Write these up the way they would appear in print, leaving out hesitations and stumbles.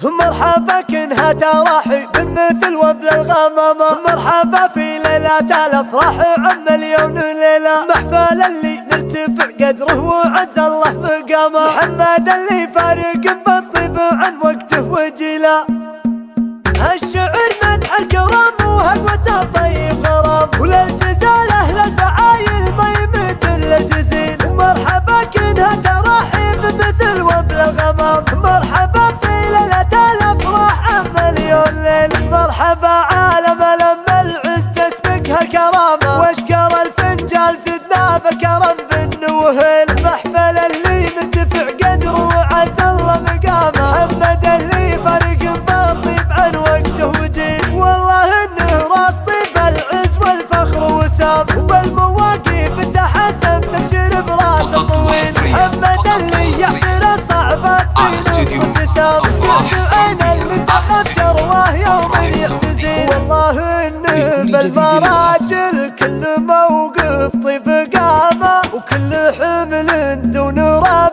مرحبا كنها تراحي بمثل وبل الغمامة، مرحبا في ليلة الافراح عن مليون ليلة، محفل اللي نرتفع قدره وعز الله مقامه، محمد اللي فارق بالطيب عن وقته وجيله، الشعر مدح الكرام وهقوة الطيب غرام، وللجزال اهل الفعايل ما يمد الجزيل، ومرحبا كنها تراحي بمثل وبل الغمام، مرحبا في ليلة الافراح عن مليون ليل، مرحبا عالم لما العز تسبقها الكرامة، واشكر الفنجال زدنا بالكرم بالنوهيل، محفل اللي مرتفع قدره وعز الله مقامه، محمد اللي فارق بالطيب عن وقته وجيل، والله انه راس طيب العز والفخر وسام، وبالمواقف تحسن تبشر براس الطويل، محمد اللي يحصر الصعبات في نص ابتسام، سعد عين اللي تخف شرواه يوم يعتزل، والله انه بالمراجل كل موقف طيب قامه، وكل حمل دون ربعه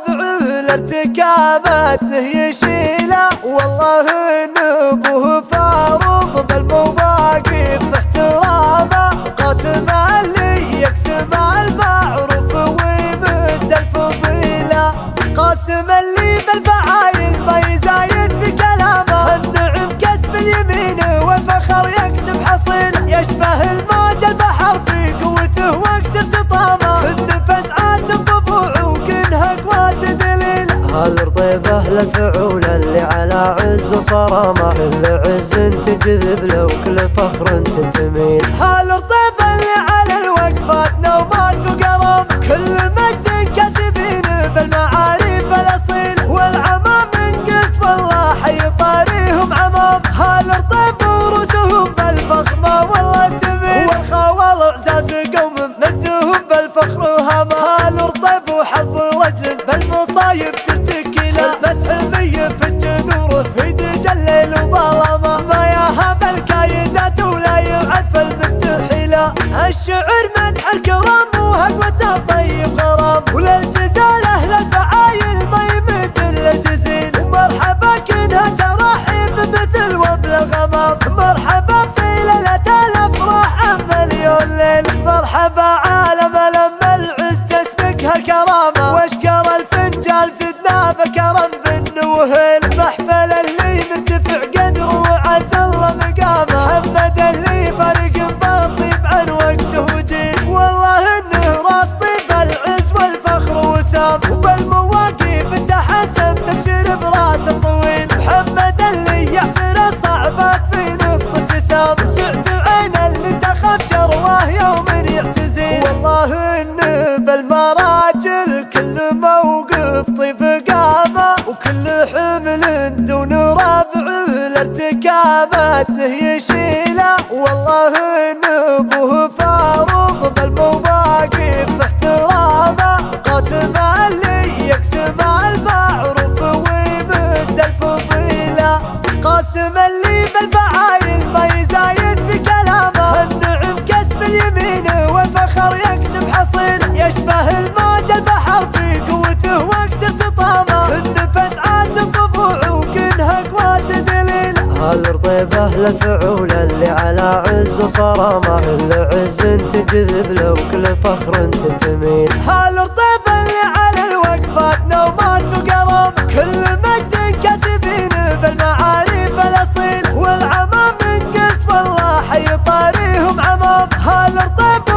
لارتكامته يشيله، والله انه ابوه فاروق بالمواقف احترامه، قاسم اللي يقسم المعروف ويمد الفضيله، قاسم اللي بالفعايل ما يزايد في كلامه، النعم كسب اليمين والفخر يكسب حصيل، يشبه الموج البحر في قوته وقت ارتطامه، النفس عاد الضبوع وكنها قوات دليل، هالرطيبة للفعول اللي على عز وصرامة، كل عز تجذب له وكل فخر تنتميل، هالرطيبة اللي على الوقفات نوماس وقرام، كل مجد كاسبين بالمعارف الاصيل، والعمام من قلت والله حي طاريهم عمام، هالرطيب ورؤوسهم بالفخمة والله تميل، والخوال اعزاز قوم مدهم بالفخر وهما، هالرطيب وحظ رجل بالمصايب ترتكيله، بس حمي في الجنور في دج الليل وظلامه، ما يهاب الكايدات ولا يعد في المستحيله، الشعر مدح الكرام وهقوة الطيب غرام، وللجزال اهل الفعايل ما يمد الجزيل، ومرحبا كنها تراحي بمثل وبل الغمام، مرحبا في ليلة الافراح عن مليون ليل، مرحبا عالم لما العز تسبقها الكرامة، واشكر الفنجال زدنا بالكرم بالنوهيل، محفل اللي مرتفع قدره وعز الله مقامه، محمد اللي فارق بالطيب عن وقته وجيل، والله انه راس طيب العز والفخر وسام، وبالمواقف تحسن تبشر براس الطويل، محمد اللي يحصر الصعبات في نص ابتسام، سعد عين اللي تخف شرواه يوم يعتزل، والله انه بالمراجل كل موقف طيب قامه، وكل حمل دون ربعه لارتكامته يشيله، والله انه ابوه فاروق بالمواقف احترامه، قاسم اللي يقسم المعروف ويمد الفضيله، قاسم اللي بالفعايل ما يزايد في كلامه، النعم كسب اليمين والفخر يكسب حصيل، يشبه الموج البحر في قوته وقت ارتطامه، النفس عاد الضبوع وكنها قوات دليل، هالرطيبة للفعول اللي على عز وصرامة، كل عز تجذب له وكل فخر تنتميل، هالرطيبة اللي على الوقفات نوماس وقرام، كل مجد كاسبين بالمعارف الاصيل، والعمام من قلت والله حي طاريهم عمام، هالرطيب